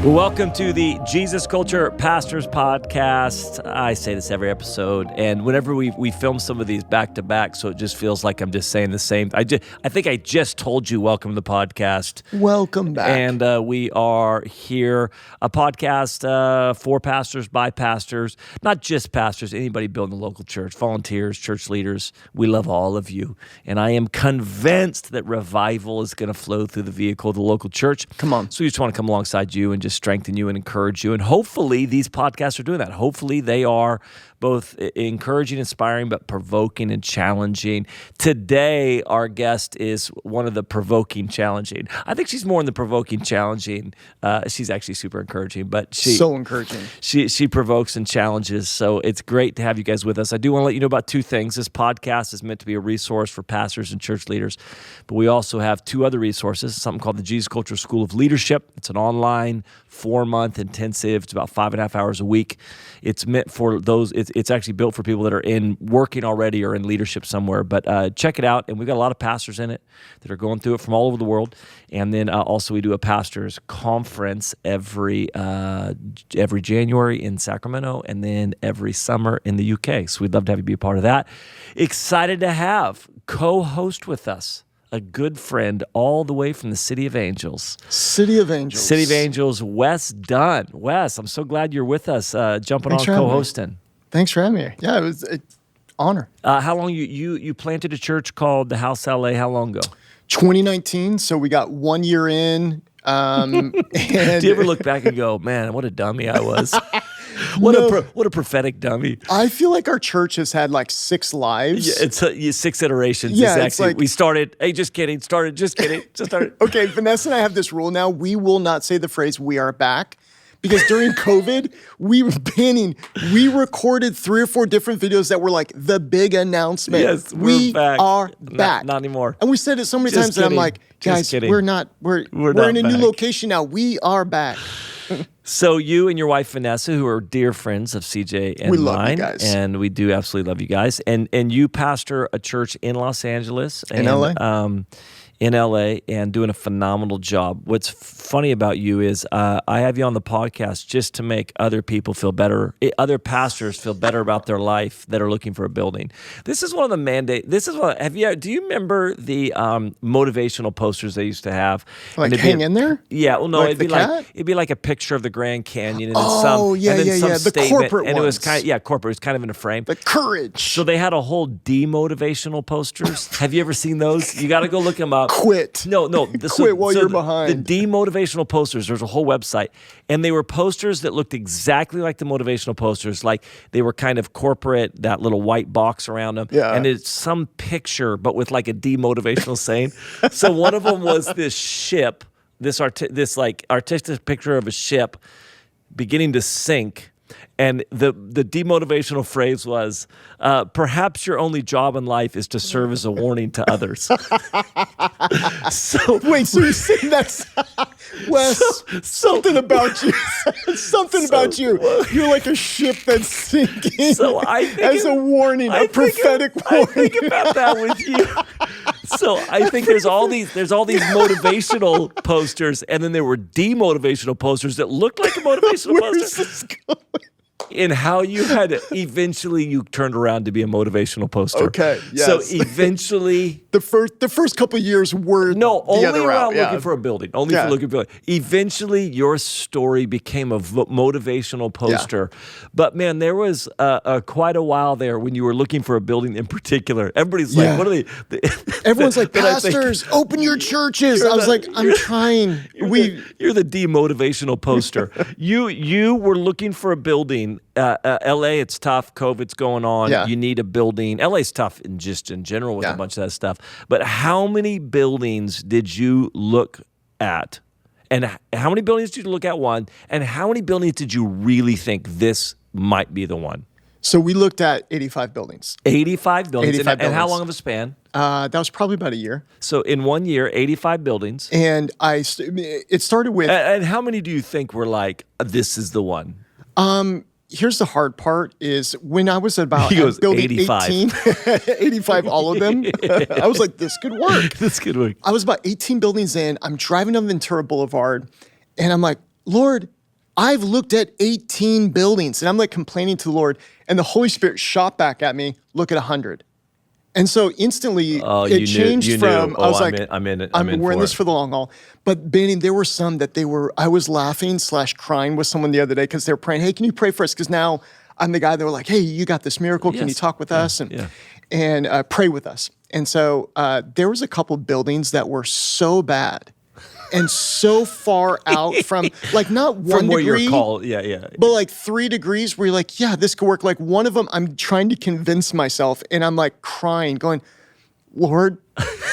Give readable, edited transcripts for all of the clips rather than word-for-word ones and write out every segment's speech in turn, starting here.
Well, welcome to the Jesus Culture Pastors Podcast. I say this every episode, and whenever we film some of these back to back, so it just feels like I'm just saying the same. I think I just told you, welcome to the podcast. Welcome back. And we are here, a podcast for pastors, by pastors, not just pastors, anybody building a local church, volunteers, church leaders. We love all of you, and I am convinced that revival is going to flow through the vehicle of the local church. Come on. So we just want to come alongside you and just strengthen you and encourage you. And hopefully these podcasts are doing that. Hopefully they are both encouraging, inspiring, but provoking and challenging. Today, our guest is one of the provoking, challenging. I think she's more in the provoking, challenging. She's actually super encouraging, but so encouraging. She provokes and challenges. So it's great to have you guys with us. I do want to let you know about two things. This podcast is meant to be a resource for pastors and church leaders, but we also have two other resources, something called the Jesus Culture School of Leadership. It's an online 4-month intensive. It's about 5.5 hours a week. It's meant for those, it's actually built for people that are working already or in leadership somewhere. But check it out. And we've got a lot of pastors in it that are going through it from all over the world. And then also we do a pastors conference every January in Sacramento, and then every summer in the UK. So we'd love to have you be a part of that. Excited to have co-host with us, a good friend all the way from the City of Angels. City of Angels. City of Angels, Wes Dunn. Wes, I'm so glad you're with us, jumping on co-hosting. Thanks for having me. Yeah, it was an honor. How long you planted a church called the House LA? How long ago? 2019. So we got 1 year in. And do you ever look back and go, man, what a dummy I was? What a prophetic dummy. I feel like our church has had like 6 lives. Yeah, it's 6 iterations. Yeah, exactly. it's like, we started, hey, just kidding, started, just kidding, just started. Okay, Vanessa and I have this rule now. We will not say the phrase, we are back. Because during COVID, we recorded 3 or 4 different videos that were like the big announcement. Yes, we back. are back. Not anymore. And we said it so many times that I'm like, guys, we're in a new location now. We are back. So you and your wife Vanessa, who are dear friends of CJ and we love mine, you guys. and we do absolutely love you guys. And you pastor a church in Los Angeles, in LA. In LA, and doing a phenomenal job. What's funny about you is I have you on the podcast just to make other people feel better, other pastors feel better about their life that are looking for a building. This is one of the mandate. Do you remember the motivational posters they used to have? Like hang in there? Yeah, well, no, like it'd be like a picture of the Grand Canyon and the statement, corporate and ones. it was corporate. It was kind of in a frame. The courage. So they had a whole demotivational posters. Have you ever seen those? You got to go look them up. Quit. No. Quit while you're behind. The demotivational posters, there's a whole website. And they were posters that looked exactly like the motivational posters. Like they were kind of corporate, that little white box around them. Yeah. And it's some picture, but with like a demotivational saying. So one of them was this ship, this artistic picture of a ship beginning to sink. And the demotivational phrase was, perhaps your only job in life is to serve as a warning to others. So you're saying that's Wes, something about you. Something about you. You're like a ship that's sinking. So I think as a warning, a prophetic warning. I think about that with you. So I think there's all these motivational posters, and then there were demotivational posters that looked like a motivational Where poster. is this going? In how you had eventually you turned around to be a motivational poster. Okay, yes. So eventually the first couple of years were only around looking for a building. Only for looking for a building. Eventually your story became a motivational poster. Yeah. But man, there was quite a while there when you were looking for a building in particular. Everybody's like, what are they? Everyone's like, pastors, open your churches. I was like, I'm trying. You're the demotivational poster. You were looking for a building. LA, it's tough. COVID's going on. Yeah. You need a building. LA's tough in general with a bunch of that stuff. But how many buildings did you look at? And how many buildings did you look at, one? And how many buildings did you really think this might be the one? So we looked at 85 buildings. 85 buildings. 85 buildings. And how long of a span? That was probably about a year. So in 1 year, 85 buildings. And it started with... And how many do you think were like, this is the one? Here's the hard part is when I was about building 85. 85, all of them. I was like, this could work. This could work. I was about 18 buildings in. I'm driving on Ventura Boulevard, and I'm like, Lord, I've looked at 18 buildings. And I'm like complaining to the Lord. And the Holy Spirit shot back at me, look at 100. And so instantly it changed from, I was like, I'm in it. we're in this for the long haul. But Benny, there were some that I was laughing / crying with someone the other day because they were praying, hey, can you pray for us? Because now I'm the guy that were like, hey, you got this miracle. Can you talk with us and pray with us? And so there was a couple buildings that were so bad and so far out from like not 1 from where degree, you're called, but like 3 degrees where you're like, yeah, this could work. Like one of them, I'm trying to convince myself and I'm like crying, going, Lord,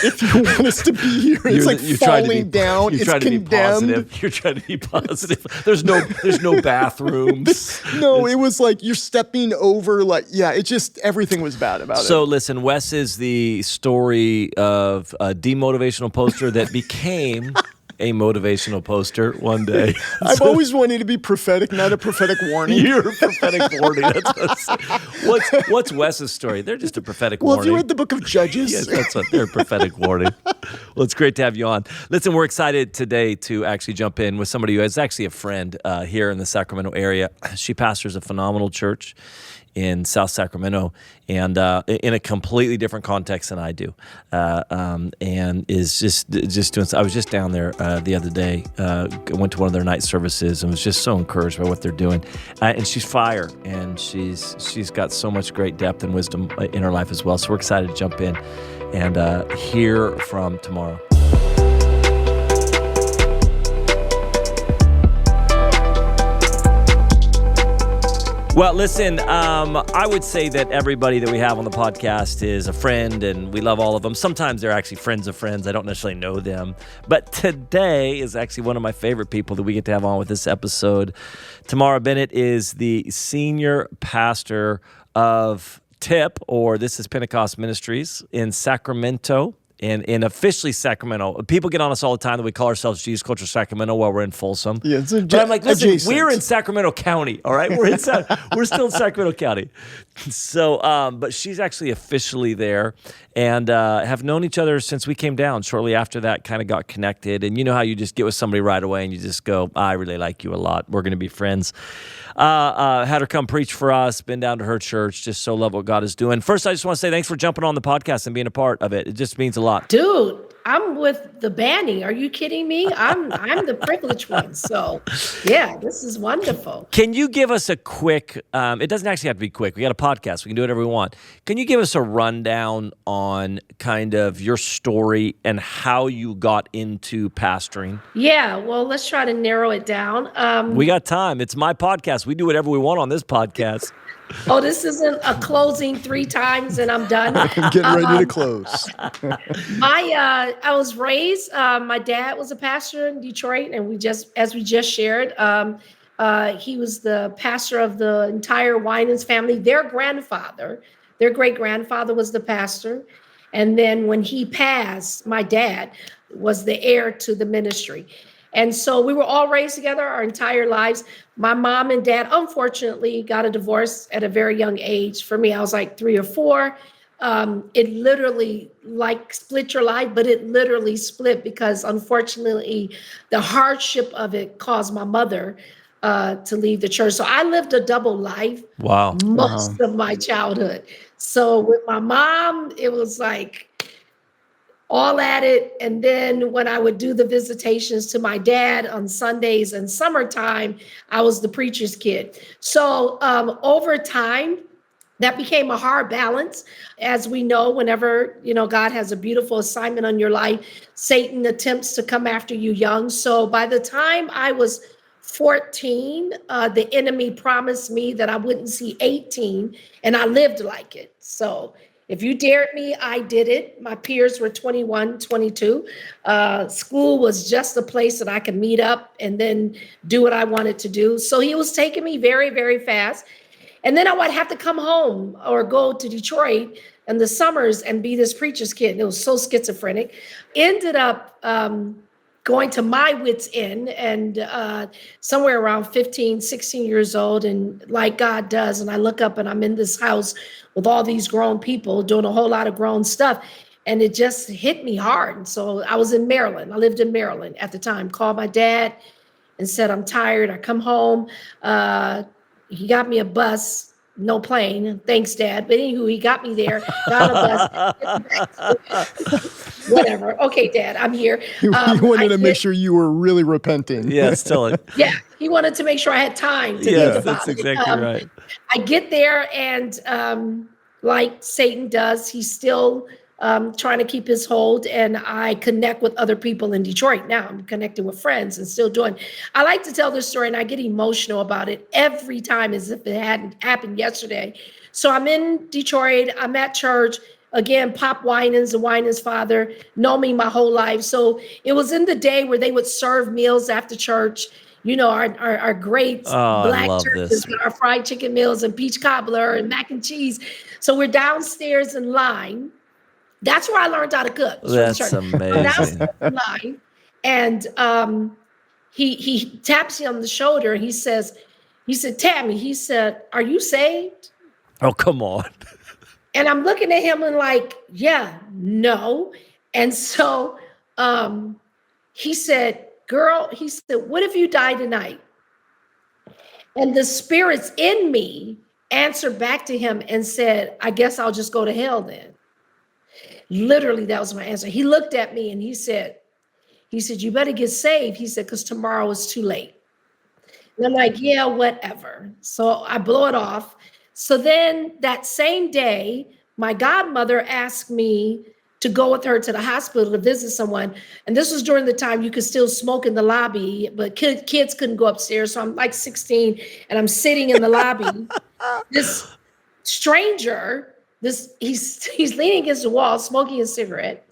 if you want us to be here, it's like falling down. It's condemned. You're trying to be positive. There's no bathrooms. No, it was like you're stepping over. Like, it just everything was bad about it. So listen, Wes is the story of a demotivational poster that became a motivational poster one day. I've always wanted to be prophetic, not a prophetic warning. You're a prophetic warning. What's Wes's story? They're just a prophetic warning. Well, have you read the book of Judges? Yes, that's what they're a prophetic warning. Well, it's great to have you on. Listen, we're excited today to actually jump in with somebody who is actually a friend here in the Sacramento area. She pastors a phenomenal church in South Sacramento, and in a completely different context than I do, and is just doing. I was just down there the other day. Went to one of their night services and was just so encouraged by what they're doing. And she's fire, and she's got so much great depth and wisdom in her life as well. So we're excited to jump in and hear from Tamara. Well, listen, I would say that everybody that we have on the podcast is a friend, and we love all of them. Sometimes they're actually friends of friends. I don't necessarily know them. But today is actually one of my favorite people that we get to have on with this episode. Tamara Bennett is the senior pastor of TIP, or this is Pentecost Ministries, in Sacramento. In officially Sacramento. People get on us all the time that we call ourselves Jesus Culture Sacramento while we're in Folsom. Yeah, but I'm like, listen, we're in Sacramento County, all right? We're still in Sacramento County. So, but she's actually officially there and have known each other since we came down. Shortly after that, kind of got connected. And you know how you just get with somebody right away and you just go, I really like you a lot. We're going to be friends. Had her come preach for us, been down to her church, just so love what God is doing. First, I just want to say thanks for jumping on the podcast and being a part of it. It just means a lot. Dude, I'm with the Banny. Are you kidding me? I'm the privileged one. So, yeah, this is wonderful. Can you give us a quick, it doesn't actually have to be quick. We got a podcast. We can do whatever we want. Can you give us a rundown on kind of your story and how you got into pastoring? Yeah, well, let's try to narrow it down. We got time. It's my podcast. We do whatever we want on this podcast. Oh, this isn't a closing 3 times and I'm done. Getting ready to close. I was raised, my dad was a pastor in Detroit, and as we just shared, he was the pastor of the entire Winans family. Their great-grandfather was the pastor. And then when he passed, my dad was the heir to the ministry. And so we were all raised together our entire lives. My mom and dad, unfortunately, got a divorce at a very young age. For me, I was like 3 or 4. It literally split your life, but it literally split because unfortunately, the hardship of it caused my mother to leave the church. So I lived a double life most of my childhood. So with my mom, it was like all at it. And then when I would do the visitations to my dad on Sundays and summertime, I was the preacher's kid. So over time, that became a hard balance. As we know, whenever, God has a beautiful assignment on your life, Satan attempts to come after you young. So by the time I was 14, the enemy promised me that I wouldn't see 18, and I lived like it. So if you dared me, I did it. My peers were 21, 22. School was just a place that I could meet up and then do what I wanted to do. So he was taking me very, very fast. And then I would have to come home or go to Detroit in the summers and be this preacher's kid. It was so schizophrenic. Ended up going to my wit's end and somewhere around 15, 16 years old. And like God does, and I look up and I'm in this house with all these grown people doing a whole lot of grown stuff. And it just hit me hard. And so I was in Maryland. I lived in Maryland at the time, called my dad and said, I'm tired. I come home. He got me a bus, no plane. Thanks, Dad. But anywho, he got me there, got a bus. Whatever. Okay, Dad, I'm here. He wanted to make sure you were really repenting. Yes, tell it. Yeah, he wanted to make sure I had time to think about that's it. exactly right. I get there, and like Satan does, he's still trying to keep his hold, and I connect with other people in Detroit. Now I'm connecting with friends and still doing. I like to tell this story, and I get emotional about it every time as if it hadn't happened yesterday. So I'm in Detroit. I'm at church. Again, Pop Winans and Winans' father know me my whole life. So it was in the day where they would serve meals after church. You know, our great black churches with our fried chicken meals and peach cobbler and mac and cheese. So we're downstairs in line. That's where I learned how to cook. That's amazing. Line, and he taps me on the shoulder and he said, Tammy, he said, are you saved? Oh, come on. And I'm looking at him and like, yeah, no. And so he said, girl, he said, what if you die tonight? And the spirits in me answered back to him and said, I guess I'll just go to hell then. Literally, that was my answer. He looked at me and he said, you better get saved. He said, because tomorrow is too late. And I'm like, yeah, whatever. So I blow it off. So then that same day, my godmother asked me to go with her to the hospital to visit someone. And this was during the time you could still smoke in the lobby, but kids couldn't go upstairs. So I'm like 16 and I'm sitting in the lobby. This stranger, he's leaning against the wall, smoking a cigarette.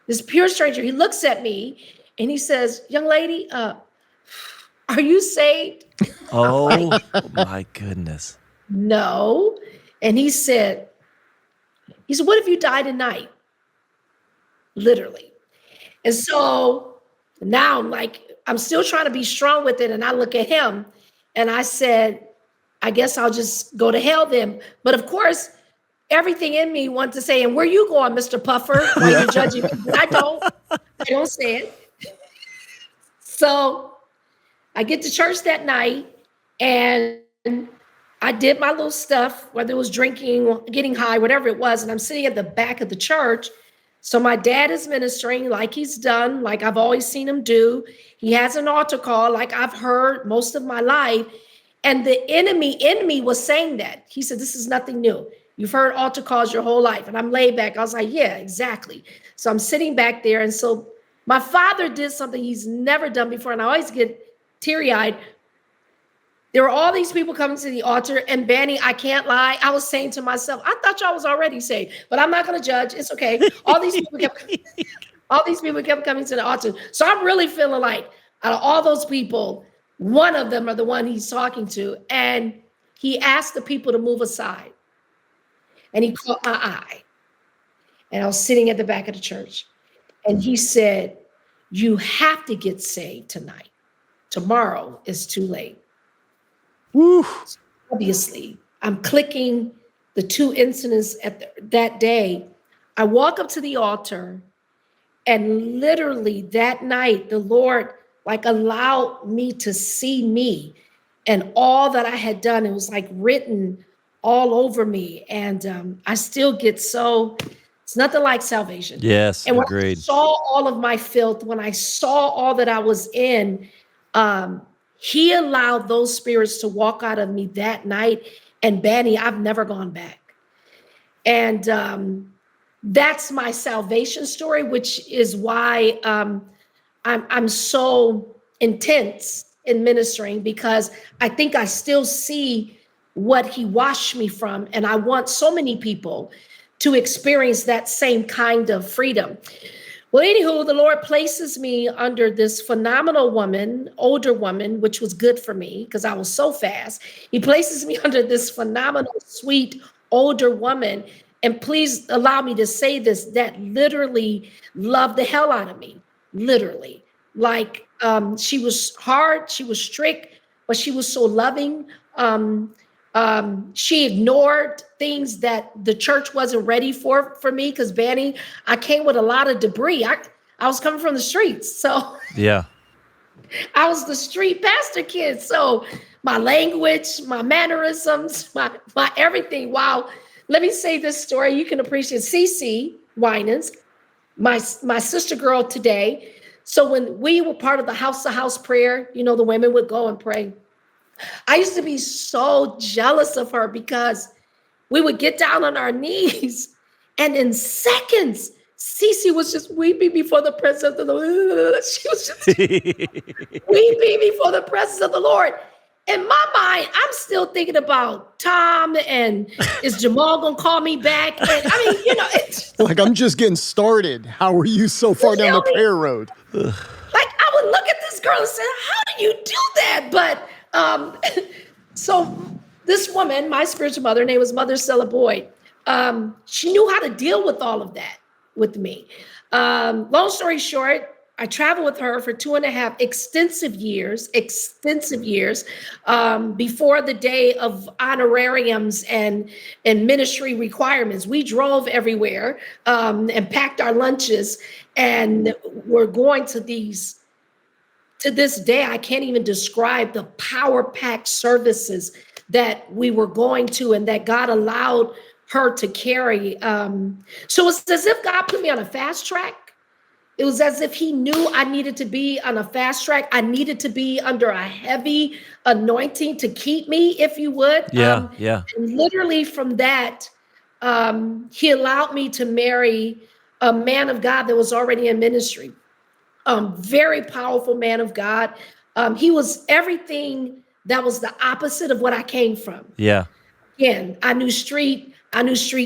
This pure stranger, he looks at me and he says, young lady, are you saved? Oh my goodness. No. And he said, what if you die tonight? Literally. And so now I'm still trying to be strong with it. And I look at him and I said, I guess I'll just go to hell then. But of course, everything in me wants to say, and where you going, Mr. Puffer? Why you judging me? But I don't say it. So I get to church that night and I did my little stuff, whether it was drinking, getting high, whatever it was. And I'm sitting at the back of the church. So my dad is ministering like he's done, like I've always seen him do. He has an altar call like I've heard most of my life. And the enemy in me was saying that. He said, this is nothing new. You've heard altar calls your whole life. And I'm laid back. I was like, yeah, exactly. So I'm sitting back there. And so my father did something he's never done before. And I always get teary-eyed. There were all these people coming to the altar, and Benny, I can't lie, I was saying to myself, I thought y'all was already saved, but I'm not going to judge. It's okay. All these people kept coming to the altar. So I'm really feeling like out of all those people, one of them are the one he's talking to. And he asked the people to move aside. And he caught my eye. And I was sitting at the back of the church. And he said, you have to get saved tonight. Tomorrow is too late. Woo. Obviously, I'm clicking the two incidents that day. I walk up to the altar, and literally that night, the Lord allowed me to see me and all that I had done. It was written all over me, and I still get it's nothing like salvation. Yes, and when agreed. I saw all of my filth, when I saw all that I was in, he allowed those spirits to walk out of me that night. And Benny, I've never gone back. And that's my salvation story, which is why I'm so intense in ministering, because I think I still see what he washed me from. And I want so many people to experience that same kind of freedom. Well, anywho, the Lord places me under this phenomenal woman, older woman, which was good for me because I was so fast. He places me under this phenomenal, sweet, older woman. And please allow me to say this, that literally loved the hell out of me, literally. She was hard, she was strict, but she was so loving. She ignored things that the church wasn't ready for me, because Benny, I came with a lot of debris. I was coming from the streets. So yeah. I was the street pastor kid. So my language, my mannerisms, my everything. Wow. Let me say this story. You can appreciate Cece Winans, my sister girl today. So when we were part of the house to house prayer, you know, the women would go and pray. I used to be so jealous of her because we would get down on our knees and in seconds, Cece was just weeping before the presence of the Lord. She was just weeping before the presence of the Lord. In my mind, I'm still thinking about Tom and is Jamal gonna call me back? And I mean, you know, it's like I'm just getting started. How are you so far down the prayer road? Like I would look at this girl and say, "How do you do that?" But so this woman, my spiritual mother, her name was Mother Stella Boyd. She knew how to deal with all of that with me. Long story short, I traveled with her for 2.5 extensive years, before the day of honorariums and ministry requirements. We drove everywhere and packed our lunches, and we're going to these. To this day, I can't even describe the power-packed services that we were going to and that God allowed her to carry. So it's as if God put me on a fast track. It was as if he knew I needed to be on a fast track. I needed to be under a heavy anointing to keep me, if you would. Yeah. And literally from that, he allowed me to marry a man of God that was already in ministry. Very powerful man of God. He was everything that was the opposite of what I came from. Yeah. Again, I knew street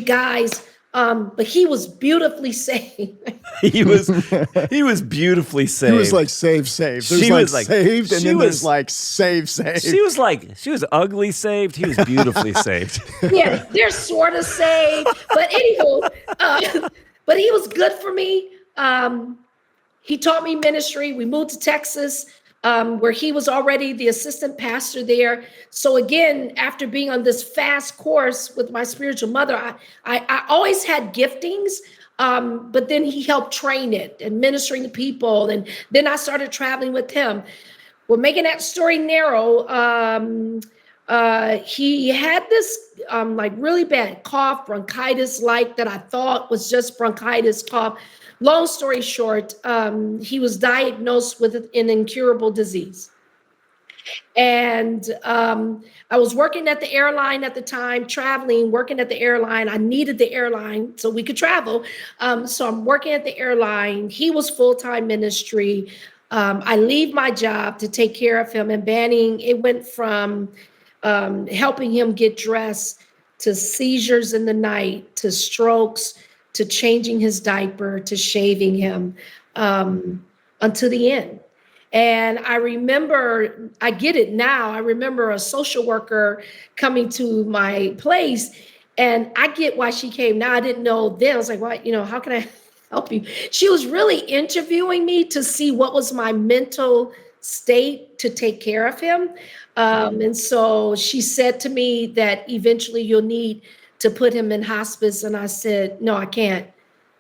guys. But he was beautifully saved. he was beautifully saved. He was like saved. There's saved, and then there's like saved. She was ugly saved. He was beautifully saved. Yeah, they're sort of saved. But anywho, but he was good for me. He taught me ministry. We moved to Texas, where he was already the assistant pastor there. So again, after being on this fast course with my spiritual mother, I always had giftings, but then he helped train it and ministering to people. And then I started traveling with him. Well, making that story narrow, he had this like really bad cough, bronchitis-like that I thought was just bronchitis cough. Long story short, he was diagnosed with an incurable disease. And I was working at the airline at the time, working at the airline. I needed the airline so we could travel. So I'm working at the airline. He was full-time ministry. I leave my job to take care of him, and Banning, it went from helping him get dressed to seizures in the night, to strokes, to changing his diaper, to shaving him, until the end. And I get it now. I remember a social worker coming to my place, and I get why she came now. I didn't know then. I was like, what, how can I help you? She was really interviewing me to see what was my mental state to take care of him. And so she said to me that eventually you'll need to put him in hospice. And I said, no, I can't.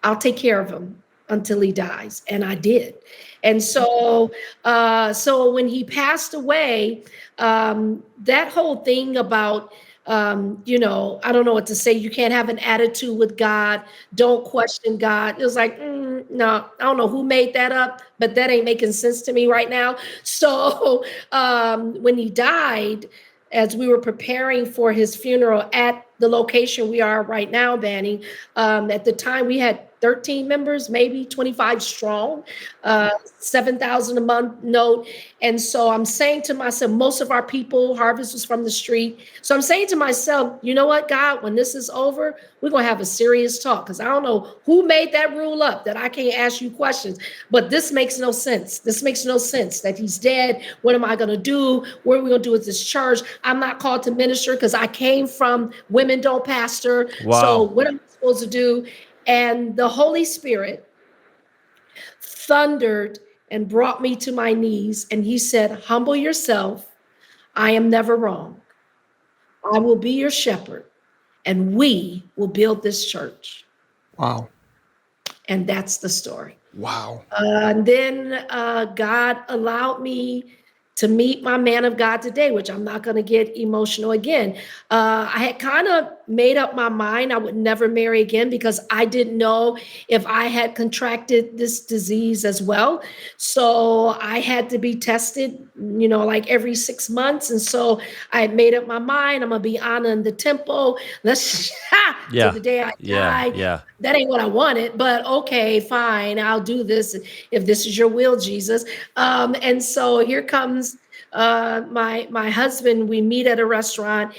I'll take care of him until he dies. And I did. And so when he passed away, that whole thing about, I don't know what to say. You can't have an attitude with God. Don't question God. It was like, no, I don't know who made that up, but that ain't making sense to me right now. So when he died, as we were preparing for his funeral at the location we are right now, Banning, at the time we had 13 members, maybe 25 strong, 7,000 a month note. And so I'm saying to myself, most of our people, harvest was from the street. So I'm saying to myself, you know what, God, when this is over, we're going to have a serious talk, because I don't know who made that rule up that I can't ask you questions, but this makes no sense. This makes no sense that he's dead. What am I going to do? What are we going to do with this church? I'm not called to minister because I came from Women Don't Pastor. Wow. So what am I supposed to do? And the Holy Spirit thundered and brought me to my knees. And he said, humble yourself. I am never wrong. I will be your shepherd, and we will build this church. Wow. And that's the story. Wow. And then God allowed me to meet my man of God today, which I'm not going to get emotional again. I had kind of made up my mind I would never marry again because I didn't know if I had contracted this disease as well. So I had to be tested, like every 6 months. And so I had made up my mind. I'm going to be Anna in the temple. Let's to the day I die. Yeah. That ain't what I wanted, but okay, fine. I'll do this if this is your will, Jesus. And so here comes my husband. We meet at a restaurant.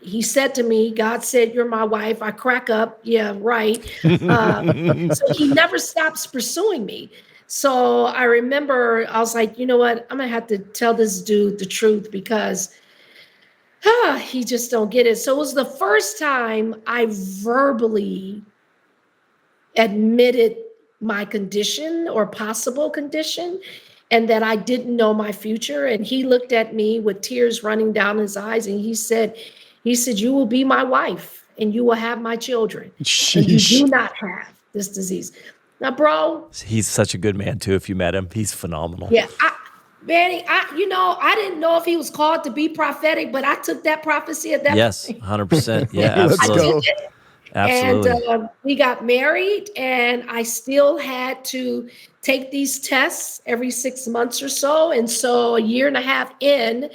He said to me, God said, you're my wife. I crack up. Yeah, right. So he never stops pursuing me. So I remember I was like, you know what? I'm going to have to tell this dude the truth because he just don't get it. So it was the first time I verbally admitted my condition or possible condition and that I didn't know my future. And he looked at me with tears running down his eyes and he said, you will be my wife and you will have my children. Sheesh. And you do not have this disease. Now, bro. He's such a good man too. If you met him, he's phenomenal. Yeah. Manny, I didn't know if he was called to be prophetic, but I took that prophecy at that point. 100%. Yeah, Let's absolutely. go. Absolutely. And we got married, and I still had to take these tests every 6 months or so. And so a year and a half in,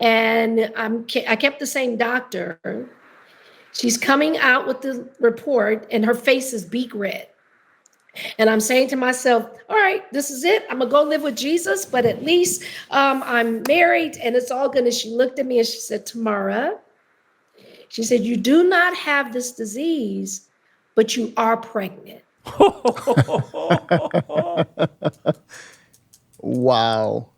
and I kept the same doctor. She's coming out with the report, and her face is beet red. And I'm saying to myself, all right, this is it. I'm going to go live with Jesus, but at least I'm married and it's all good. And she looked at me and she said, Tamara, she said, you do not have this disease, but you are pregnant. Wow.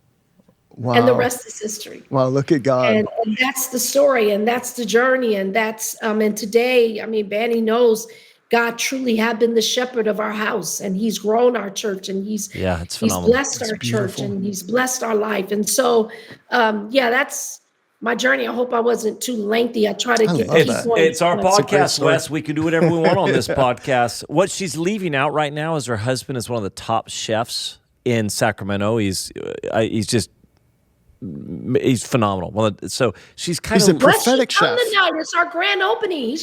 And the rest is history. Wow, look at God. And that's the story and that's the journey. And that's, and today, Banny knows God truly have been the shepherd of our house, and he's grown our church, and he's blessed our church, and he's blessed our life. And so, that's my journey. I hope I wasn't too lengthy. I try to keep going. It's our podcast, Wes. We can do whatever we want on this podcast. What she's leaving out right now is her husband is one of the top chefs in Sacramento. He's phenomenal. So she's kind of a prophetic chef. It's our grand opening.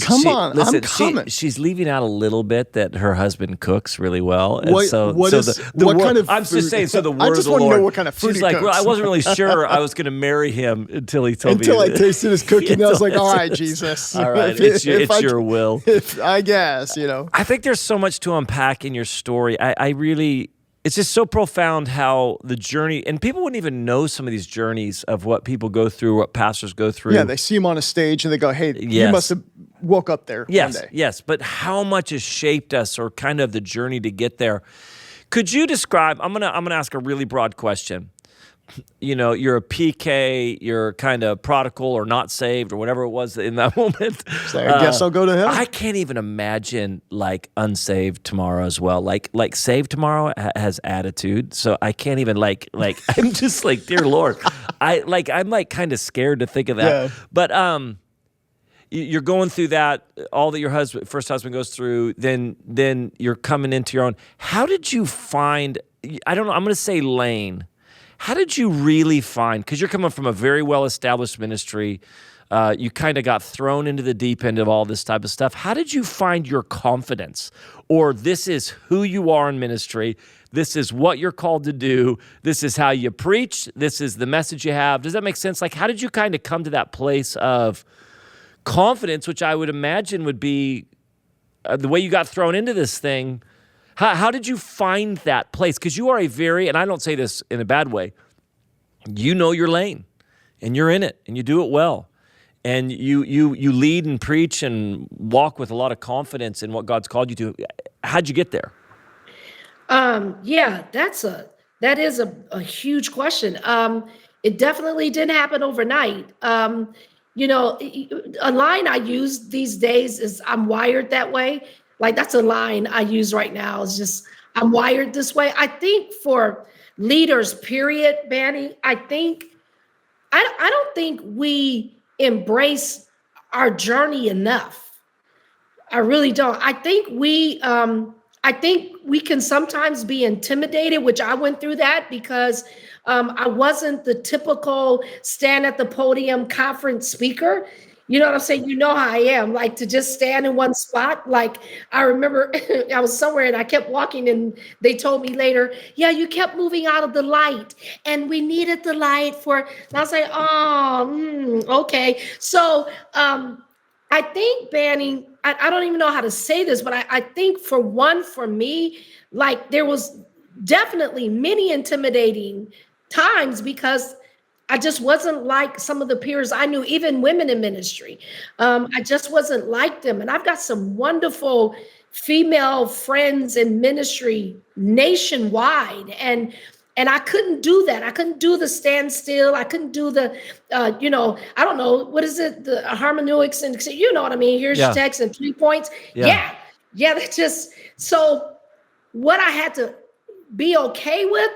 Come on, I'm coming. She's leaving out a little bit that her husband cooks really well. And what kind of I'm food? just saying. So the word I just of the want Lord. To know what kind of food she's he cooks. Well, I wasn't really sure I was going to marry him until he told me. Until I tasted his cooking, I was like, all right, Jesus. All right, it's your will. I guess, I think there's so much to unpack in your story. I really. It's just so profound how the journey, and people wouldn't even know some of these journeys of what people go through, what pastors go through. Yeah, they see him on a stage and they go, hey, you must have woke up there one day. Yes, but how much has shaped us or kind of the journey to get there. Could you describe, I'm gonna ask a really broad question. You're a PK, you're kind of prodigal or not saved or whatever it was in that moment. So I guess I'll go to hell. I can't even imagine unsaved Tamara as well. Like saved Tamara has attitude, so I can't even I'm just like, dear Lord, I'm kind of scared to think of that. Yeah. But you're going through that, all that your first husband goes through. Then you're coming into your own. How did you find? I don't know. I'm going to say lane. How did you really find, because you're coming from a very well-established ministry, you kind of got thrown into the deep end of all this type of stuff. How did you find your confidence? Or this is who you are in ministry, this is what you're called to do, this is how you preach, this is the message you have. Does that make sense? How did you kind of come to that place of confidence, which I would imagine would be the way you got thrown into this thing? How did you find that place? Because you are and I don't say this in a bad way, you know your lane, and you're in it, and you do it well. And you lead and preach and walk with a lot of confidence in what God's called you to. How'd you get there? That is a huge question. It definitely didn't happen overnight. A line I use these days is I'm wired that way. That's a line I use right now. It's just, I'm wired this way. I think for leaders, period, Banny, I don't think we embrace our journey enough. I really don't. I think we I think we can sometimes be intimidated, which I went through that because I wasn't the typical stand at the podium conference speaker. You know what I'm saying? You know how I am, like to just stand in one spot. Like I remember I was somewhere and I kept walking and they told me later, yeah, you kept moving out of the light and we needed the light for, and I was like, oh, okay. So I think banning, I don't even know how to say this, but I think for me, like there was definitely many intimidating times because I just wasn't like some of the peers I knew, even women in ministry. I just wasn't like them. And I've got some wonderful female friends in ministry nationwide. And I couldn't do that. I couldn't do the standstill. I couldn't do the, I don't know, what is it? The hermeneutics and you know what I mean? Here's your text and 3 points. Yeah. That's just, so what I had to be okay with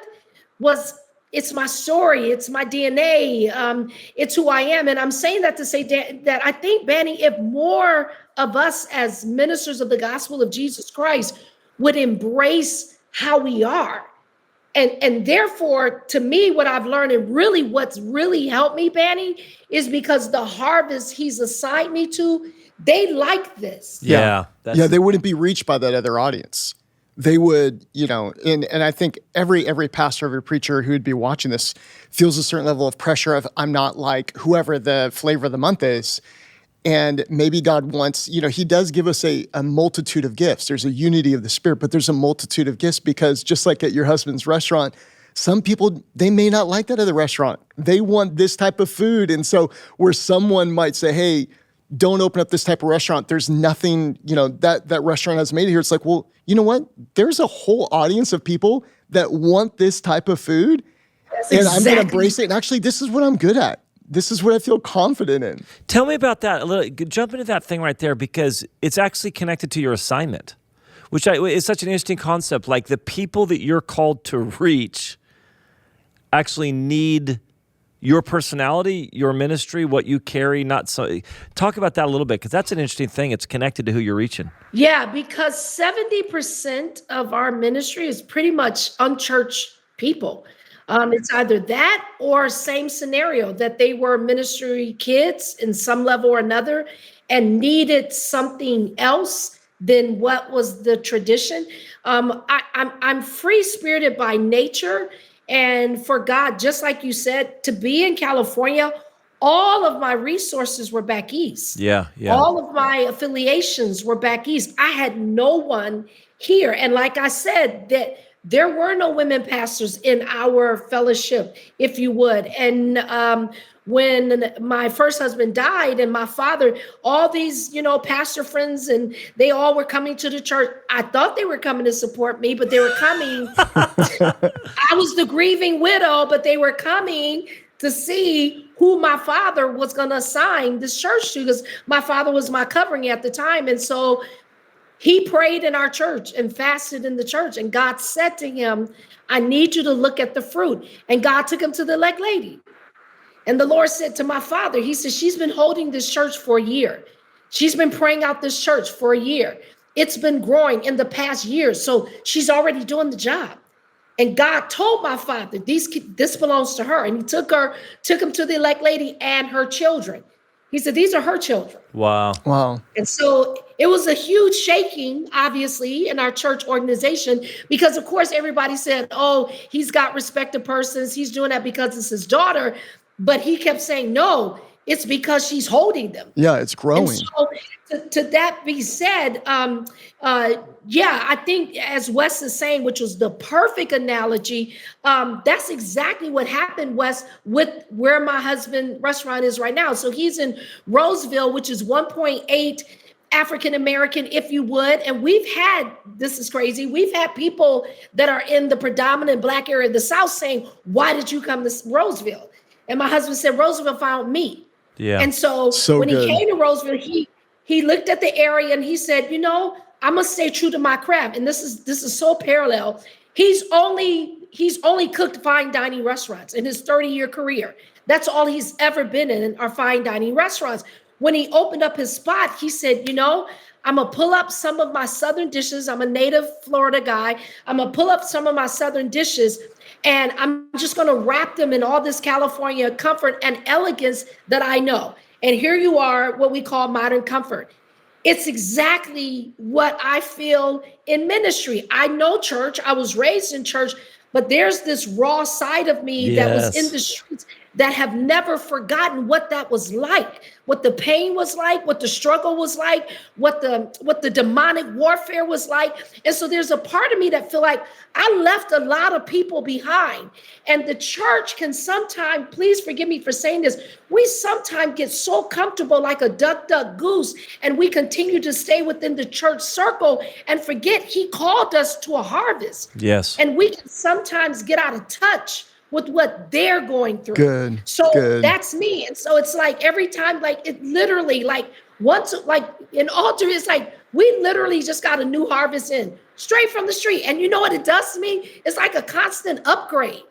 was it's my story. It's my DNA. It's who I am. And I'm saying that to say that I think, Banny, if more of us as ministers of the gospel of Jesus Christ would embrace how we are, and therefore, to me, what I've learned and really what's really helped me, Banny, is because the harvest he's assigned me to, they like this. Yeah, they wouldn't be reached by that other audience. They would, and I think every pastor, every preacher who would be watching this feels a certain level of pressure of I'm not like whoever the flavor of the month is. And maybe God wants, he does give us a multitude of gifts. There's a unity of the Spirit, but there's a multitude of gifts because just like at your husband's restaurant, some people, they may not like that other restaurant. They want this type of food. And so where someone might say, hey, don't open up this type of restaurant. There's nothing, that restaurant has made it here. It's like, well, you know what? There's a whole audience of people that want this type of food. And I'm going to embrace it. And actually, this is what I'm good at. This is what I feel confident in. Tell me about that a little. Jump into that thing right there because it's actually connected to your assignment, which is such an interesting concept. Like the people that you're called to reach actually need your personality, your ministry, what you carry. Talk about that a little bit because that's an interesting thing. It's connected to who you're reaching. Yeah, because 70% of our ministry is pretty much unchurched people. It's either that or same scenario that they were ministry kids in some level or another and needed something else than what was the tradition. I'm free-spirited by nature, and for God, just like you said, to be in California, all of my resources were back east. Yeah. All of my affiliations were back east. I had no one here, and like I said, that there were no women pastors in our fellowship, if you would. And when my first husband died and my father, all these, pastor friends, and they all were coming to the church. I thought they were coming to support me, but they were coming. I was the grieving widow, but they were coming to see who my father was going to assign this church to, because my father was my covering at the time. And so he prayed in our church and fasted in the church. And God said to him, I need you to look at the fruit. And God took him to the elect lady. And the Lord said to my father, he said, she's been holding this church for a year. She's been praying out this church for a year. It's been growing in the past year. So she's already doing the job. And God told my father, this belongs to her. And he took him to the elect lady and her children. He said, these are her children. Wow. And so it was a huge shaking, obviously, in our church organization, because, of course, everybody said, oh, he's got respected persons. He's doing that because it's his daughter. But he kept saying, no, it's because she's holding them. Yeah, it's growing. And so to that be said, I think as Wes is saying, which was the perfect analogy, that's exactly what happened, Wes, with where my husband's restaurant is right now. So he's in Roseville, which is 1.8 African-American, if you would. And this is crazy, we've had people that are in the predominant Black area of the South saying, why did you come to Roseville? And my husband said, Roseville found me. Yeah. And so when he came to Roseville, he looked at the area and he said, I must stay true to my craft. And this is so parallel. He's only cooked fine dining restaurants in his 30-year career. That's all he's ever been in are fine dining restaurants. When he opened up his spot, he said, I'm going to pull up some of my Southern dishes. I'm a native Florida guy. I'm going to pull up some of my Southern dishes, and I'm just going to wrap them in all this California comfort and elegance that I know. And here you are, what we call modern comfort. It's exactly what I feel in ministry. I know church. I was raised in church, but there's this raw side of me that was in the streets that have never forgotten what that was like, what the pain was like, what the struggle was like, what the demonic warfare was like. And so there's a part of me that feel like I left a lot of people behind. And the church can sometimes, please forgive me for saying this, we sometimes get so comfortable like a duck, duck, goose, and we continue to stay within the church circle and forget he called us to a harvest. Yes. And we can sometimes get out of touch with what they're going through. Good. So Good. that's me. And so it's like every time, like it literally, like once, like in altar, it's like we literally just got a new harvest in straight from the street. And you know what it does to me? It's like a constant upgrade.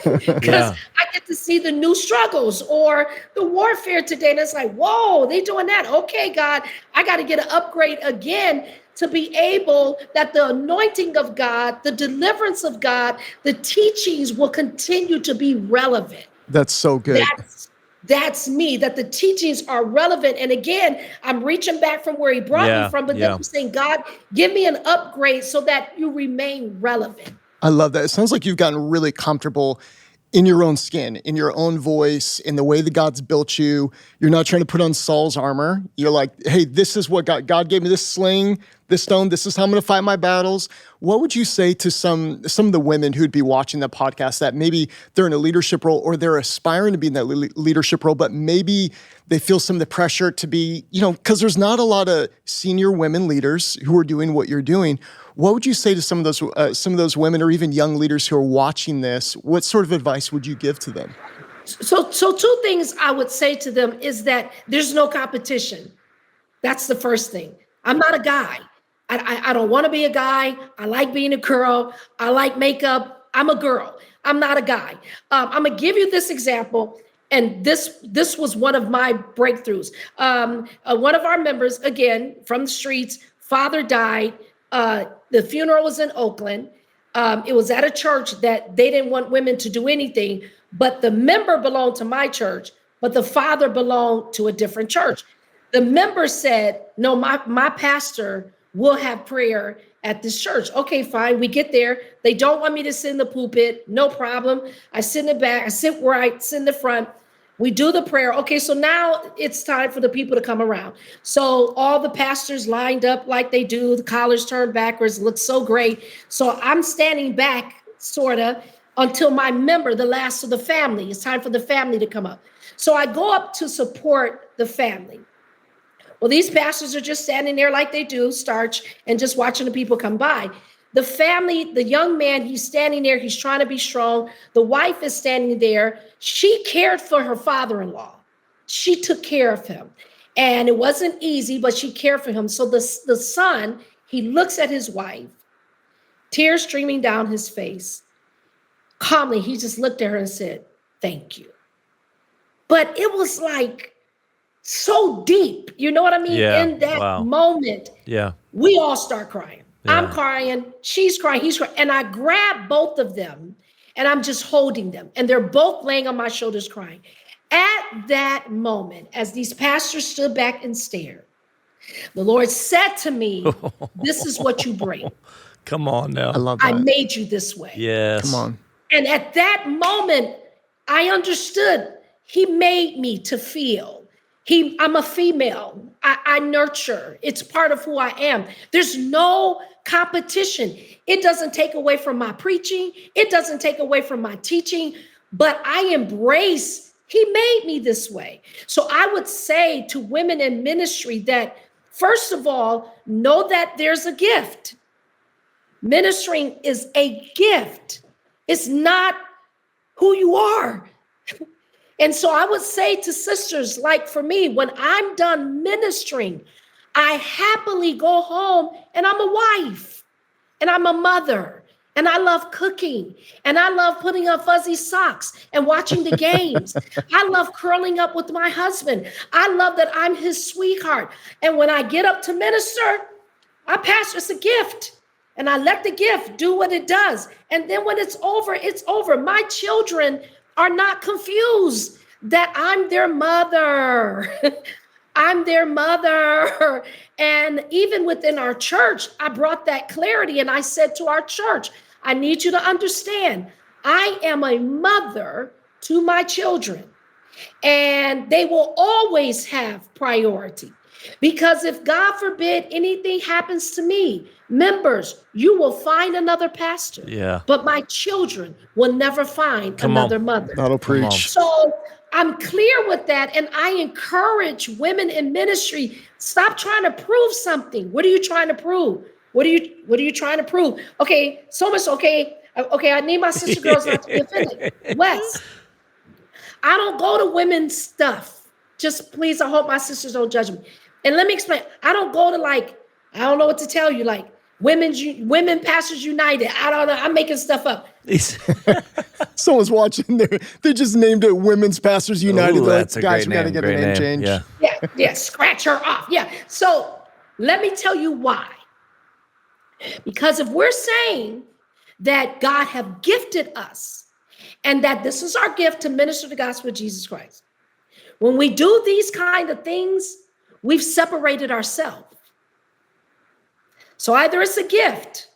Because I get to see the new struggles or the warfare today. And it's like, whoa, they doing that. Okay, God, I got to get an upgrade again to be able that the anointing of God, the deliverance of God, the teachings will continue to be relevant. That's so good. That's me, that the teachings are relevant. And again, I'm reaching back from where he brought me from, but then I'm saying, God, give me an upgrade so that you remain relevant. I love that. It sounds like you've gotten really comfortable in your own skin, in your own voice, in the way that God's built you. You're not trying to put on Saul's armor. You're like, hey, this is what God gave me, this sling, this stone. This is how I'm going to fight my battles. What would you say to some of the women who'd be watching the podcast that maybe they're in a leadership role or they're aspiring to be in that leadership role, but maybe they feel some of the pressure to be, because there's not a lot of senior women leaders who are doing what you're doing. What would you say to some of those women or even young leaders who are watching this? What sort of advice would you give to them? So two things I would say to them is that there's no competition. That's the first thing. I'm not a guy. I don't want to be a guy. I like being a girl. I like makeup. I'm a girl. I'm not a guy. I'm going to give you this example. And this was one of my breakthroughs. One of our members, again, from the streets, father died. The funeral was in Oakland. It was at a church that they didn't want women to do anything, but the member belonged to my church, but the father belonged to a different church. The member said, no, my pastor will have prayer at this church. Okay, fine. We get there. They don't want me to sit in the pulpit. No problem. I sit in the back. I sit where I sit in the front. We do the prayer. Okay, so now it's time for the people to come around. So all the pastors lined up like they do. The collars turned backwards. It looks so great. So I'm standing back, sort of, until my member, the last of the family. It's time for the family to come up. So I go up to support the family. Well, these pastors are just standing there like they do, starch, and just watching the people come by. The family, the young man, he's standing there. He's trying to be strong. The wife is standing there. She cared for her father-in-law. She took care of him. And it wasn't easy, but she cared for him. So the son, he looks at his wife, tears streaming down his face. Calmly, he just looked at her and said, "Thank you." But it was like so deep. You know what I mean? Yeah. In that moment, we all start crying. Yeah. I'm crying, she's crying, he's crying. And I grab both of them and I'm just holding them. And they're both laying on my shoulders crying. At that moment, as these pastors stood back and stared, the Lord said to me, "This is what you bring." Come on now. I love that. I made you this way. Yes. Come on. And at that moment, I understood he made me to feel. I'm a female. I nurture. It's part of who I am. There's no competition. It doesn't take away from my preaching. It doesn't take away from my teaching, but I embrace, he made me this way. So I would say to women in ministry that, first of all, know that there's a gift. Ministering is a gift. It's not who you are. And so I would say to sisters, like for me, when I'm done ministering, I happily go home and I'm a wife and I'm a mother And I love cooking. And I love putting on fuzzy socks and watching the games. I love curling up with my husband. I love that I'm his sweetheart. And when I get up to minister, I pastor, it's a gift. And I let the gift do what it does. And then when it's over, it's over. My children are not confused that I'm their mother. I'm their mother. And even within our church, I brought that clarity. And I said to our church, I need you to understand, I am a mother to my children. And they will always have priority. Because if God forbid anything happens to me, members, you will find another pastor. Yeah. But my children will never find another mother. That'll preach. So I'm clear with that. And I encourage women in ministry, stop trying to prove something. What are you trying to prove? What are you trying to prove? Okay, so much, okay, I need my sister girls not to be offended. Wes, I don't go to women's stuff. Just please, I hope my sisters don't judge me. And let me explain. I don't go to I don't know what to tell you, like Women Pastors United. I don't know. I'm making stuff up. Someone's watching there. They just named it Women's Pastors United. Ooh, that's a guys, great we got to get a name change. Yeah, scratch her off. Yeah. So let me tell you why. Because if we're saying that God have gifted us and that this is our gift to minister the gospel of Jesus Christ, when we do these kind of things, we've separated ourselves. So either it's a gift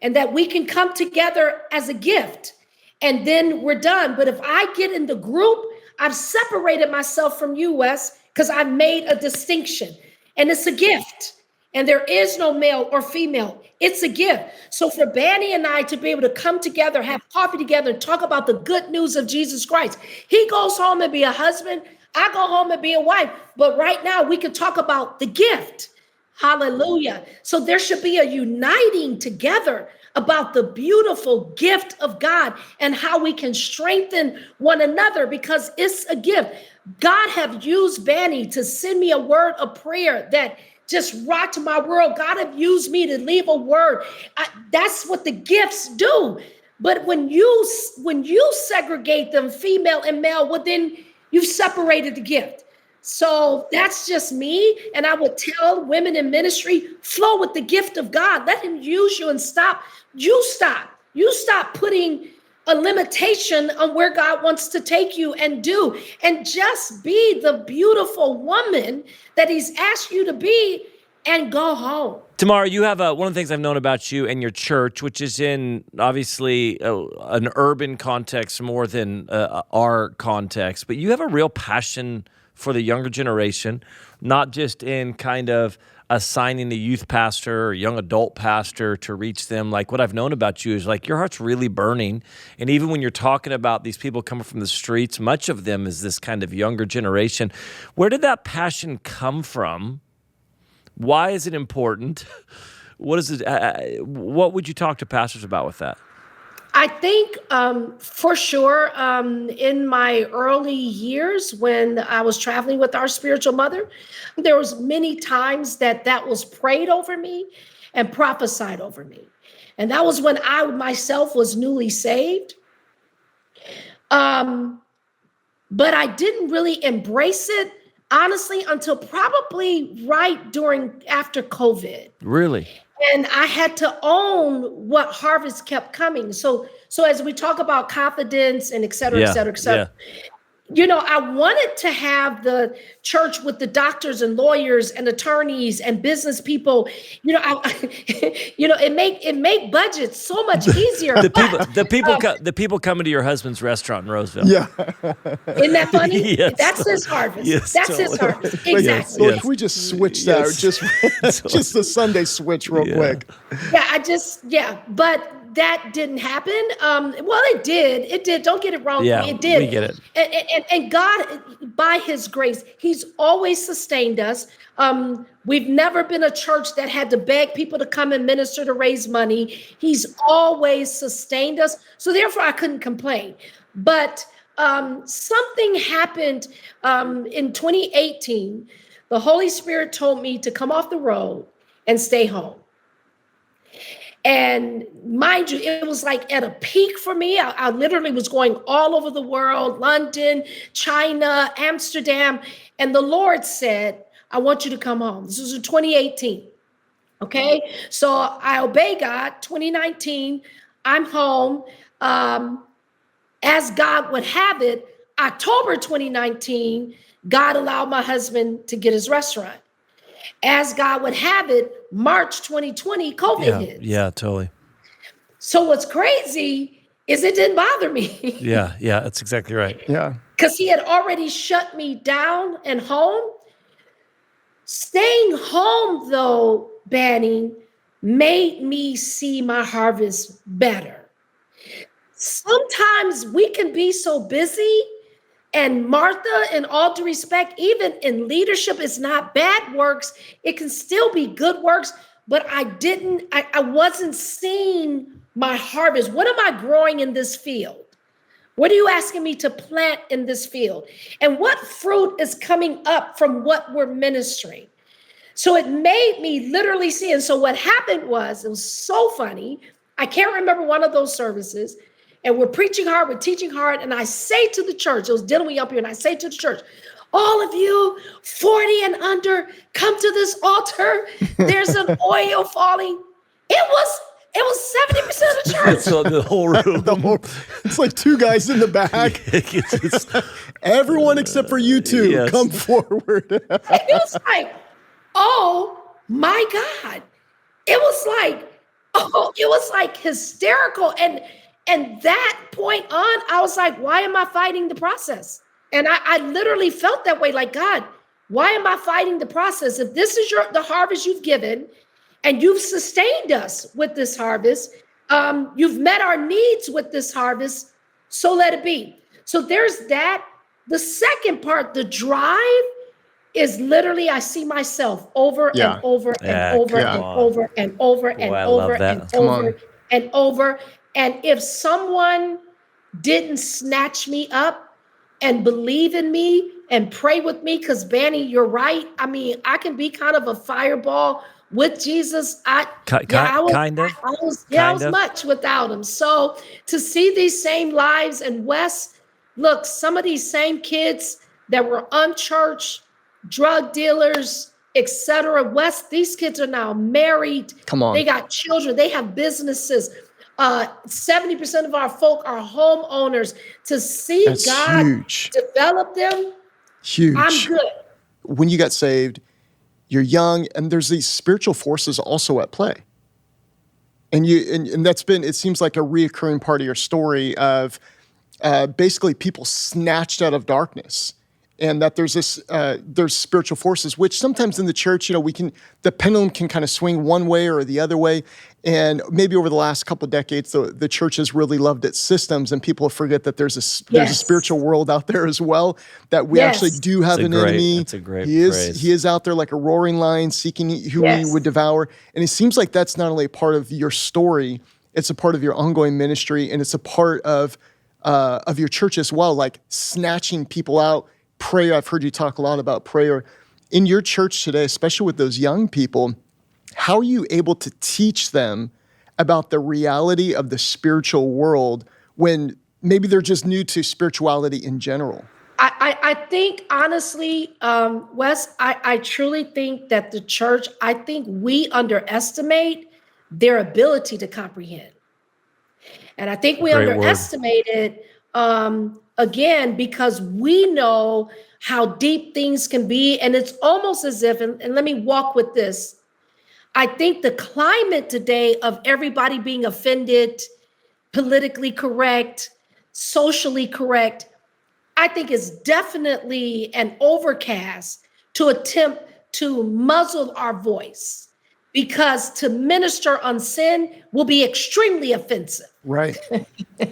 and that we can come together as a gift and then we're done. But if I get in the group, I've separated myself from you, Wes, because I've made a distinction and it's a gift. And there is no male or female. It's a gift. So for Banny and I to be able to come together, have coffee together, and talk about the good news of Jesus Christ. He goes home and be a husband. I go home and be a wife. But right now we can talk about the gift. Hallelujah. So there should be a uniting together about the beautiful gift of God and how we can strengthen one another because it's a gift. God have used Banny to send me a word of prayer that just rocked my world. God have used me to leave a word. That's what the gifts do. But when you segregate them, female and male, well, then you've separated the gift. So that's just me. And I would tell women in ministry, flow with the gift of God. Let him use you and stop. You stop putting a limitation on where God wants to take you and do. And just be the beautiful woman that he's asked you to be and go home. Tamara, you have one of the things I've known about you and your church, which is in obviously an urban context more than our context, but you have a real passion for the younger generation, not just in kind of assigning a youth pastor or young adult pastor to reach them. Like what I've known about you is like your heart's really burning. And even when you're talking about these people coming from the streets, much of them is this kind of younger generation. Where did that passion come from? Why is it important? What is it? What would you talk to pastors about with that? I think for sure in my early years when I was traveling with our spiritual mother, there was many times that was prayed over me and prophesied over me. And that was when I myself was newly saved. But I didn't really embrace it, honestly, until probably after COVID. Really? And I had to own what harvest kept coming. So as we talk about confidence and et cetera, et cetera, et cetera, I wanted to have the church with the doctors and lawyers and attorneys and business people. It make budgets so much easier. the people coming to your husband's restaurant in Roseville. Yeah, isn't that funny? Yes. That's his harvest. Yes, That's totally. his harvest. Exactly. Lord, can we just switch that? Just the Sunday switch real quick. But that didn't happen. Well, it did. It did. Don't get it wrong. Yeah, it did. we get it. And God, by his grace, he's always sustained us. We've never been a church that had to beg people to come and minister to raise money. He's always sustained us. So therefore, I couldn't complain. But something happened in 2018. The Holy Spirit told me to come off the road and stay home. And mind you, it was like at a peak for me. I literally was going all over the world, London, China, Amsterdam. And the Lord said, I want you to come home. This was in 2018. Okay. So I obey God. 2019, I'm home. As God would have it, October 2019, God allowed my husband to get his restaurant. As God would have it, March 2020, COVID hits. Yeah, totally. So what's crazy is it didn't bother me. Yeah, that's exactly right. Yeah. Because he had already shut me down and home. Staying home, though, Banning, made me see my harvest better. Sometimes we can be so busy. And Martha, in all due respect, even in leadership, it's not bad works. It can still be good works, but I wasn't seeing my harvest. What am I growing in this field? What are you asking me to plant in this field? And what fruit is coming up from what we're ministering? So it made me literally see. And so what happened was, it was so funny. I can't remember one of those services. And we're preaching hard, we're teaching hard. And I say to the church, it was dealing with up here, and I say to the church, all of you 40 and under, come to this altar. There's an oil falling. It was 70% of the church. So the whole room. It's like two guys in the back. Everyone except for you two, come forward. It was like, oh my God. It was like hysterical. And that point on, I was like, why am I fighting the process? And I literally felt that way, like, God, why am I fighting the process? If this is the harvest you've given, and you've sustained us with this harvest, you've met our needs with this harvest, so let it be. So there's that. The second part, the drive, is literally, I see myself over and over and over and over and over and over and over and over. And if someone didn't snatch me up and believe in me and pray with me, because Banny, you're right. I mean, I can be kind of a fireball with Jesus. I was much without him. So to see these same lives, and Wes, look, some of these same kids that were unchurched, drug dealers, etc. Wes, these kids are now married. Come on. They got children. They have businesses. 70% of our folk are homeowners. To see That's God huge. Develop them, huge. I'm good. When you got saved, you're young, and there's these spiritual forces also at play. And that's been, it seems like a reoccurring part of your story of basically people snatched out of darkness. And that there's spiritual forces, which sometimes in the church, the pendulum can kind of swing one way or the other way. And maybe over the last couple of decades, the church has really loved its systems, and people forget that there's a spiritual world out there as well, that we actually do have an enemy. That's a great phrase. He is out there like a roaring lion, seeking who he would devour. And it seems like that's not only a part of your story, it's a part of your ongoing ministry, and it's a part of your church as well, like snatching people out. Prayer, I've heard you talk a lot about prayer. In your church today, especially with those young people, how are you able to teach them about the reality of the spiritual world when maybe they're just new to spirituality in general? I think, honestly, Wes, I truly think that the church, I think we underestimate their ability to comprehend. And I think we underestimate it, again, because we know how deep things can be. And it's almost as if, and let me walk with this, I think the climate today of everybody being offended, politically correct, socially correct, I think is definitely an overcast to attempt to muzzle our voice, because to minister on sin will be extremely offensive. Right.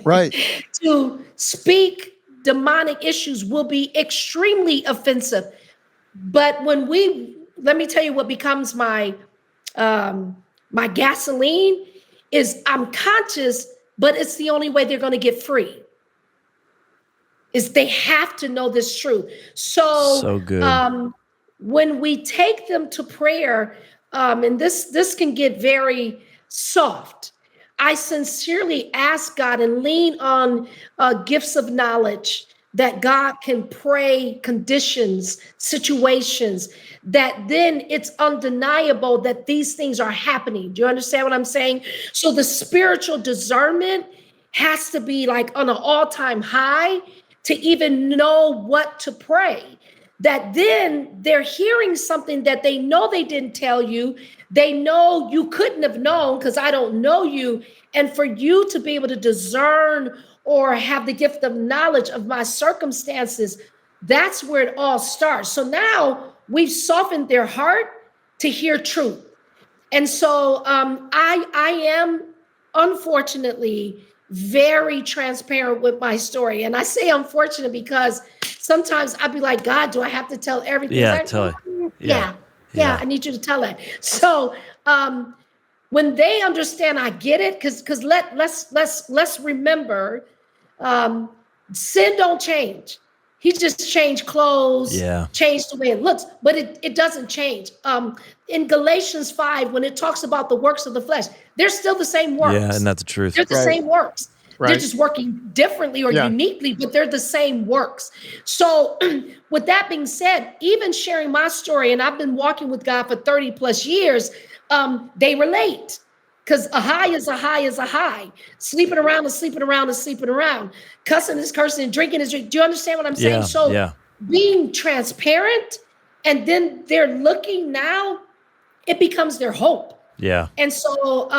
Right. To speak demonic issues will be extremely offensive. But let me tell you what becomes my gasoline is I'm conscious, but it's the only way they're going to get free. Is they have to know this truth. So good. When we take them to prayer, and this can get very soft. I sincerely ask God and lean on gifts of knowledge that God can pray conditions, situations, that then it's undeniable that these things are happening. Do you understand what I'm saying? So the spiritual discernment has to be like on an all-time high to even know what to pray. That then they're hearing something that they know they didn't tell you. They know you couldn't have known because I don't know you. And for you to be able to discern or have the gift of knowledge of my circumstances, that's where it all starts. So now we've softened their heart to hear truth. And so I am, unfortunately, very transparent with my story. And I say unfortunate because sometimes I'd be like, God, do I have to tell everything? Yeah, tell it. Yeah, I need you to tell it. So when they understand, I get it, because let's remember, sin don't change. He just changed clothes, changed the way it looks, but it doesn't change. In Galatians 5, when it talks about the works of the flesh, they're still the same works. Yeah, and that's the truth. They're the same works. Right. They're just working differently or uniquely, but they're the same works. So with that being said, even sharing my story, and I've been walking with God for 30 plus years, they relate. Because a high is a high is a high. Sleeping around is sleeping around is sleeping around. Cussing is cursing and drinking is drinking. Do you understand what I'm saying? So being transparent, and then they're looking now, it becomes their hope. Yeah. And so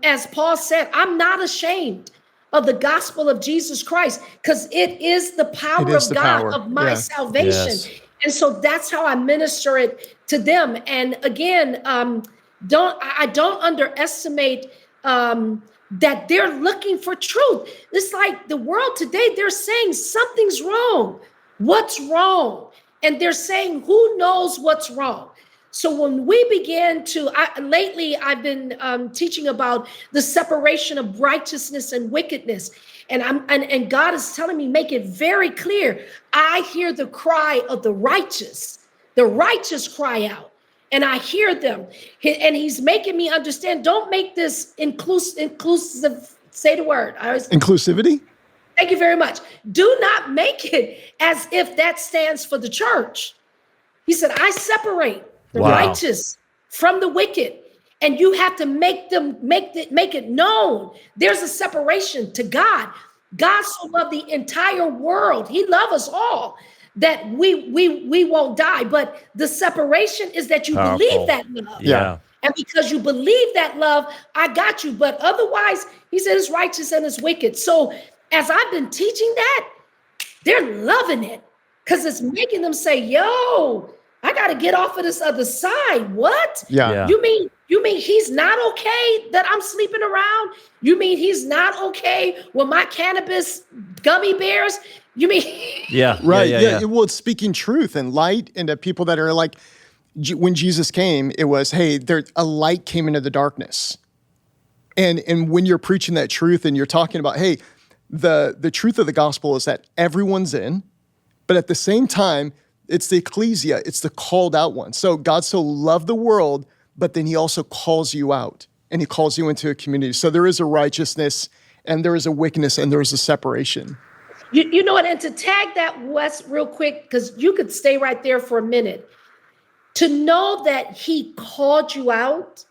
as Paul said, I'm not ashamed of the gospel of Jesus Christ, because it is the power of God of my salvation. Yes. And so that's how I minister it to them. And again, I don't underestimate that they're looking for truth. It's like the world today, they're saying something's wrong. What's wrong? And they're saying, who knows what's wrong? So when we began to, lately I've been teaching about the separation of righteousness and wickedness. And God is telling me, make it very clear. I hear the cry of the righteous cry out. And I hear them, and he's making me understand. Don't make this inclusive. Say the word. Inclusivity. Thank you very much. Do not make it as if that stands for the church. He said, I separate the righteous from the wicked, and you have to make it known. There's a separation to God. God so loved the entire world. He loves us all, that we won't die. But the separation is that you believe that love. Yeah. And because you believe that love, I got you. But otherwise, he said it's righteous and it's wicked. So as I've been teaching that, they're loving it, because it's making them say, yo, I got to get off of this other side. What? Yeah. You mean he's not okay that I'm sleeping around? You mean he's not okay with my cannabis gummy bears? You mean? Yeah. Right. Yeah. Well, it's speaking truth and light into people that are like, when Jesus came, it was, hey, a light came into the darkness. And when you're preaching that truth and you're talking about, hey, the truth of the gospel is that everyone's in, but at the same time, it's the ecclesia, it's the called out one. So God so loved the world, but then he also calls you out and he calls you into a community. So there is a righteousness and there is a wickedness and there is a separation. You know what? And to tag that, Wes, real quick, because you could stay right there for a minute. To know that he called you out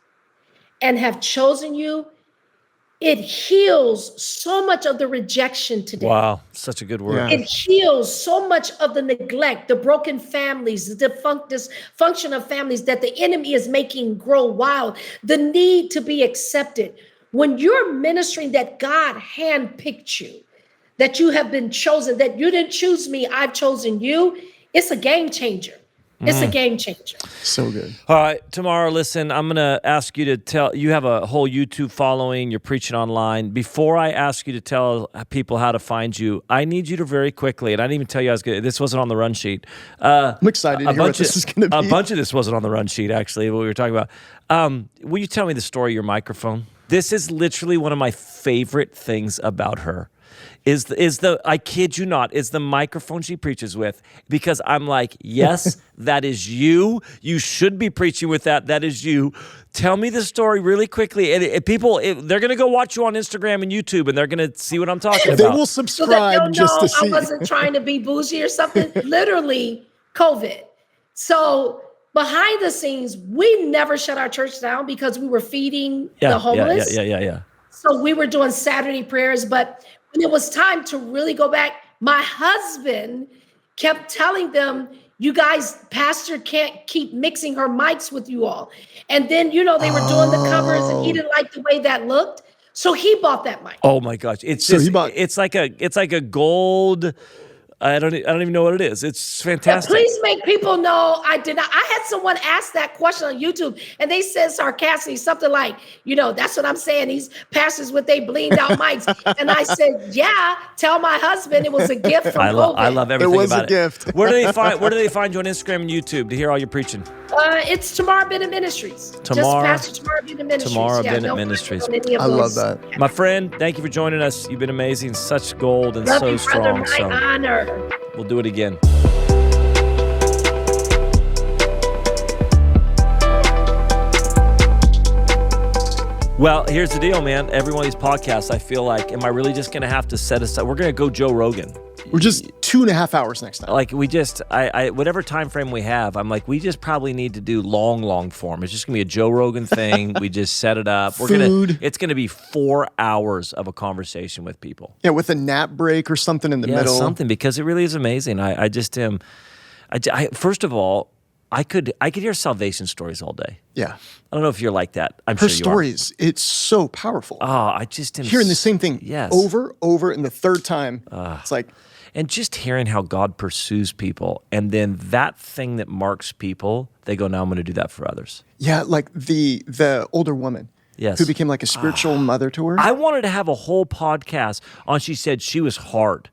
and have chosen you, it heals so much of the rejection today. Wow, such a good word. Yeah. It heals so much of the neglect, the broken families, the dysfunction of families that the enemy is making grow wild, the need to be accepted. When you're ministering that God handpicked you, that you have been chosen, that you didn't choose me, I've chosen you, it's a game changer. It's a game changer. So good. All right, Tamara, listen, I'm going to ask you to tell, you have a whole YouTube following, you're preaching online. Before I ask you to tell people how to find you, I need you to very quickly, and I didn't even tell you I was good. This wasn't on the run sheet. I'm excited to hear what this is going to be. A bunch of this wasn't on the run sheet, actually, what we were talking about. Will you tell me the story of your microphone? This is literally one of my favorite things about her. I kid you not, is the microphone she preaches with, because I'm like, yes, that is you. You should be preaching with that. That is you. Tell me the story really quickly. And people, they're going to go watch you on Instagram and YouTube, and they're going to see what I'm talking about. They will subscribe just to see. I wasn't trying to be bougie or something. Literally, COVID. So behind the scenes, we never shut our church down because we were feeding the homeless. Yeah. So we were doing Saturday prayers, but when it was time to really go back, my husband kept telling them, you guys, pastor can't keep mixing her mics with you all. And then, they were doing the covers and he didn't like the way that looked. So he bought that mic. Oh my gosh. It's like a gold, I don't even know what it is. It's fantastic. But please make people know I did not. I had someone ask that question on YouTube, and they said sarcastically something like, that's what I'm saying. These pastors with they blinged out mics. And I said, yeah, tell my husband it was a gift from COVID. I love everything about it. It was a gift. Where do they find you on Instagram and YouTube to hear all your preaching? It's Tamara Bennett Ministries. Just Pastor Tamara Bennett Ministries. Tamara Bennett Ministries. I love that. My friend, thank you for joining us. You've been amazing. Such gold and love so you, strong. Brother, my honor. We'll do it again. Well, here's the deal, man. Every one of these podcasts, I feel like, am I really just going to have to set aside? We're going to go Joe Rogan. We're just 2.5 hours next time. Like whatever time frame we have, I'm like, we just probably need to do long form. It's just gonna be a Joe Rogan thing. We just set it up. It's gonna be 4 hours of a conversation with people. Yeah, with a nap break or something in the middle. Something, because it really is amazing. I just am. First of all, I could hear salvation stories all day. Yeah. I don't know if you're like that. I'm Her sure you stories, it's so powerful. Oh, I just am hearing the same thing over, and the third time, it's like. And just hearing how God pursues people, and then that thing that marks people, they go, now I'm going to do that for others. Yeah, like the older woman. Yes. Who became like a spiritual mother to her. I wanted to have a whole podcast on, she said she was hard.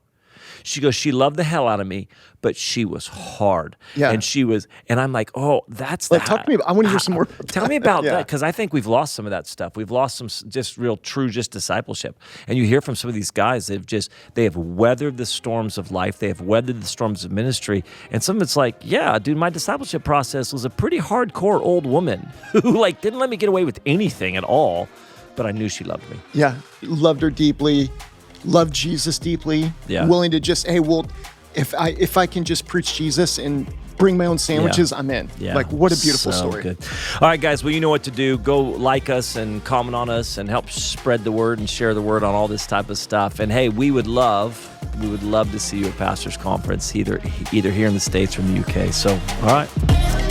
She goes, she loved the hell out of me, but she was hard. Yeah. And I'm like, oh, that's that. Talk to me about, I want to hear some more. Tell me about that, because I think we've lost some of that stuff. We've lost some just real true discipleship. And you hear from some of these guys, they have weathered the storms of life. They have weathered the storms of ministry. And some of it's like, yeah, dude, my discipleship process was a pretty hardcore old woman who didn't let me get away with anything at all, but I knew she loved me. Yeah, loved her deeply. Loved Jesus deeply, willing to just, hey, well, if I can just preach Jesus and bring my own sandwiches, I'm in. Yeah. Like, what a beautiful so story. Good. All right, guys, well, you know what to do. Go like us and comment on us and help spread the word and share the word on all this type of stuff. And hey, we would love to see you at Pastors Conference, either here in the States or in the UK. So, all right.